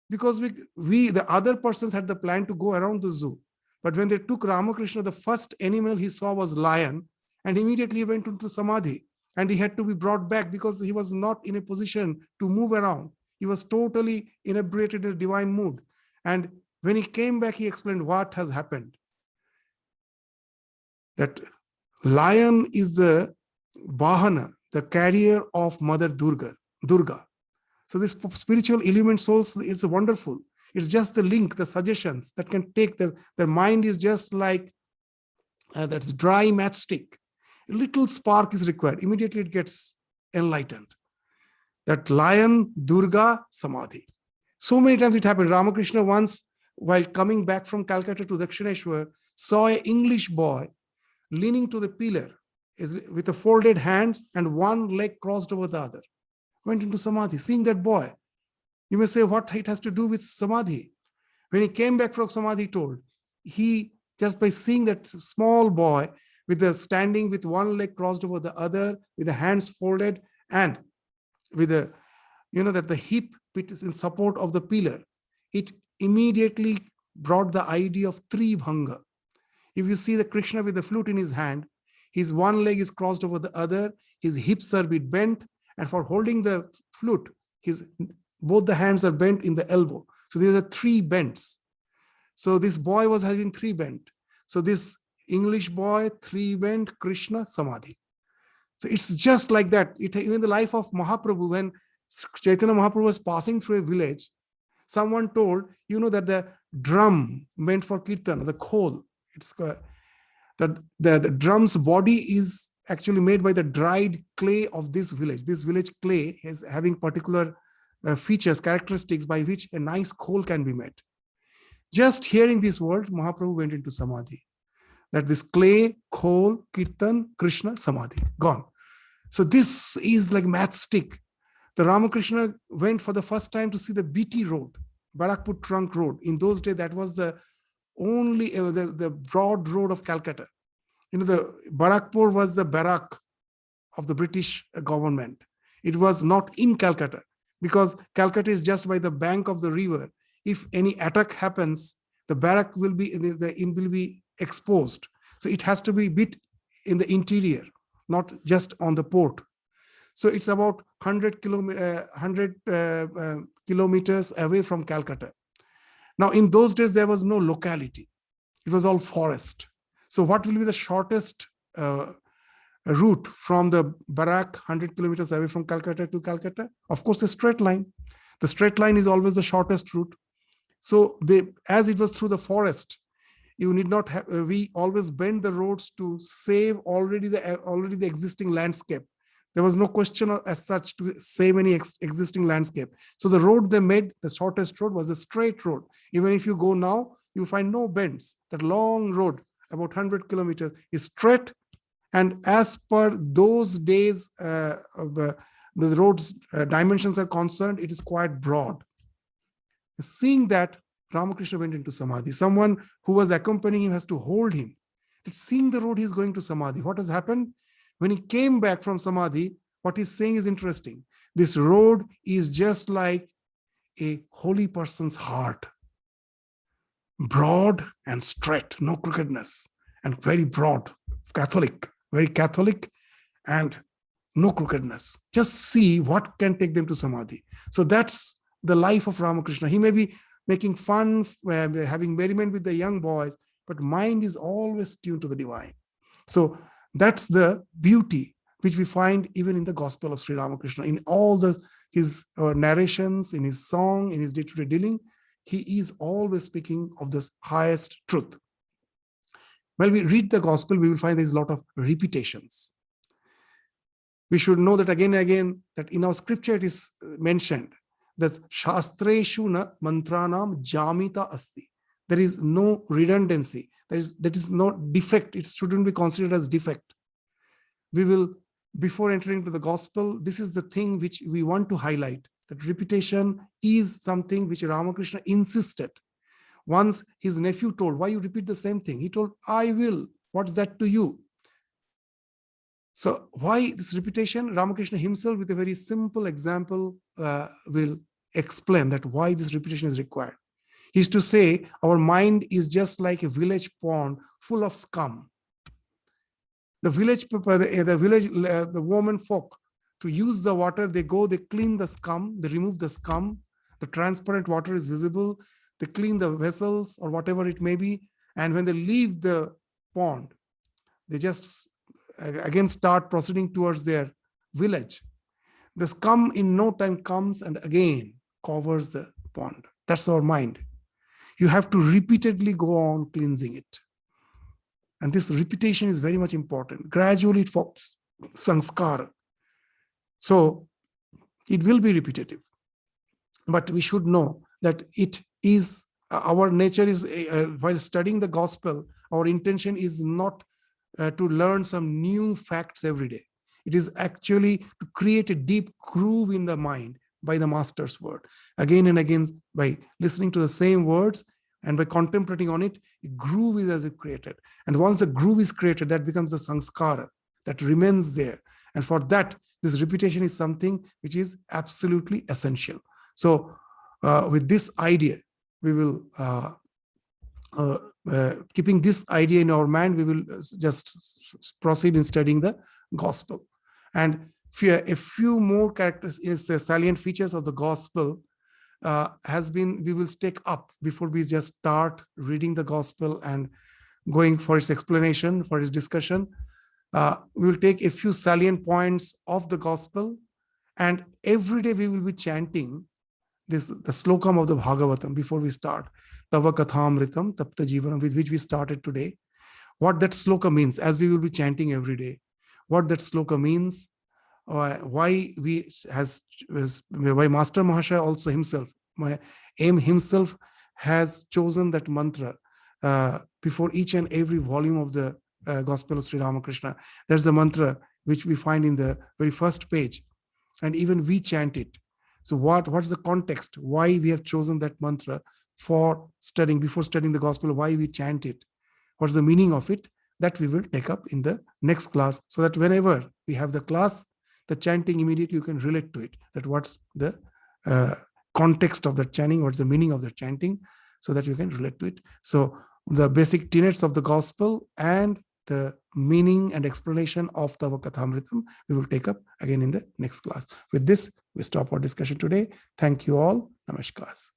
Because the other persons had the plan to go around the zoo. But when they took Ramakrishna, the first animal he saw was lion, and immediately he went into samadhi. And he had to be brought back because he was not in a position to move around. He was totally inebriated in a divine mood. And when he came back, he explained what has happened. That lion is the Vahana, the carrier of Mother Durga. So this spiritual element souls, it's wonderful. It's just the link, the suggestions that can take their mind is just like that's dry matchstick. A little spark is required. Immediately it gets enlightened. That lion, Durga, Samadhi. So many times it happened. Ramakrishna once, while coming back from Calcutta to Dakshineshwar, saw an English boy leaning to the pillar with the folded hands and one leg crossed over the other. Went into Samadhi. Seeing that boy, you may say, what it has to do with Samadhi? When he came back from Samadhi, he told, he, just by seeing that small boy standing with one leg crossed over the other, with the hands folded, and with that the hip is in support of the pillar, it immediately brought the idea of Tribhanga. If you see the Krishna with the flute in his hand, his one leg is crossed over the other, his hips are bent, and for holding the flute, both the hands are bent in the elbow. So there are 3 bends. So this boy was having 3 bent. So this English boy, 3 bent, Krishna, Samadhi. So it's just like that. Even the life of Mahaprabhu, when Chaitanya Mahaprabhu was passing through a village, someone told, that the drum meant for kirtan, the khol, that the drum's body is actually made by the dried clay of this village. This village clay is having particular features, characteristics by which a nice coal can be made. Just hearing this word, Mahaprabhu went into samadhi. That this clay, coal, kirtan, Krishna, samadhi, gone. So this is like matchstick. The Ramakrishna went for the first time to see the BT road, Barakpur Trunk Road. In those days, that was the only, the broad road of Calcutta. The Barakpur was the barrack of the British government. It was not in Calcutta, because Calcutta is just by the bank of the river. If any attack happens, the barrack will be exposed. So it has to be bit in the interior, not just on the port. So it's about 100 kilometers away from Calcutta. Now, in those days, there was no locality. It was all forest. So what will be the shortest route from the barrack 100 kilometers away from Calcutta to Calcutta? Of course, the straight line. The straight line is always the shortest route. So as it was through the forest, you need not have, we always bend the roads to save already the existing landscape. There was no question as such to save any existing landscape. So the road they made, the shortest road, was a straight road. Even if you go now, you find no bends. That long road, about 100 kilometers, is straight. And as per those days, the road's dimensions are concerned, it is quite broad. Seeing that, Ramakrishna went into samadhi. Someone who was accompanying him has to hold him. Seeing the road, he's going to samadhi. What has happened? When he came back from samadhi, what he's saying is interesting. This road is just like a holy person's heart. Broad and straight, no crookedness, and very broad, Catholic, very Catholic, and no crookedness. Just see what can take them to samadhi. So that's the life of Ramakrishna. He may be making fun, having merriment with the young boys, but mind is always tuned to the divine. So that's the beauty which we find even in the gospel of Sri Ramakrishna. In all his narrations, in his song, in his day-to-day dealing, he is always speaking of this highest truth. When we read the gospel, we will find there's a lot of repetitions. We should know that again and again, that in our scripture it is mentioned that Shastreshu na mantranam jamita asti. There is no redundancy. That is no defect. It shouldn't be considered as defect. We will, before entering into the gospel, this is the thing which we want to highlight, that repetition is something which Ramakrishna insisted. Once his nephew told, why you repeat the same thing? He told, I will. What's that to you? So why this repetition? Ramakrishna himself, with a very simple example, will explain that why this repetition is required. He is to say, our mind is just like a village pond full of scum. The women folk, to use the water, they clean the scum, they remove the scum, the transparent water is visible, they clean the vessels or whatever it may be, and when they leave the pond, they just again start proceeding towards their village. The scum in no time comes and again covers the pond. That's our mind. You have to repeatedly go on cleansing it. And this repetition is very much important. Gradually it forms sanskara. So it will be repetitive. But we should know that it is, our nature is, while studying the gospel, our intention is not to learn some new facts every day. It is actually to create a deep groove in the mind by the master's word. Again and again, by listening to the same words and by contemplating on it, a groove is as if created. And once the groove is created, that becomes the sanskara that remains there. And for that, this repetition is something which is absolutely essential. So with this idea, we will, keeping this idea in our mind, we will just proceed in studying the gospel. And a few more characters, salient features of the gospel we will take up before we just start reading the gospel and going for its explanation, for its discussion. We will take a few salient points of the gospel, and every day we will be chanting the slokam of the Bhagavatam before we start. Tava kathamritam tapta jivanam, with which we started today. What that sloka means, as we will be chanting every day. What that sloka means, why why Master Mahashaya also himself, my aim himself, has chosen that mantra before each and every volume of the Gospel of Sri Ramakrishna. There's the mantra which we find in the very first page, and even we chant it. So what's the context? Why we have chosen that mantra for studying, before studying the Gospel? Why we chant it? What's the meaning of it? That we will take up in the next class, so that whenever we have the class, the chanting, immediately you can relate to it, that what's the context of the chanting, what's the meaning of the chanting, so that you can relate to it. So the basic tenets of the gospel and the meaning and explanation of the Kathamritam we will take up again in the next class. With this, we stop our discussion today. Thank you all. Namaskars.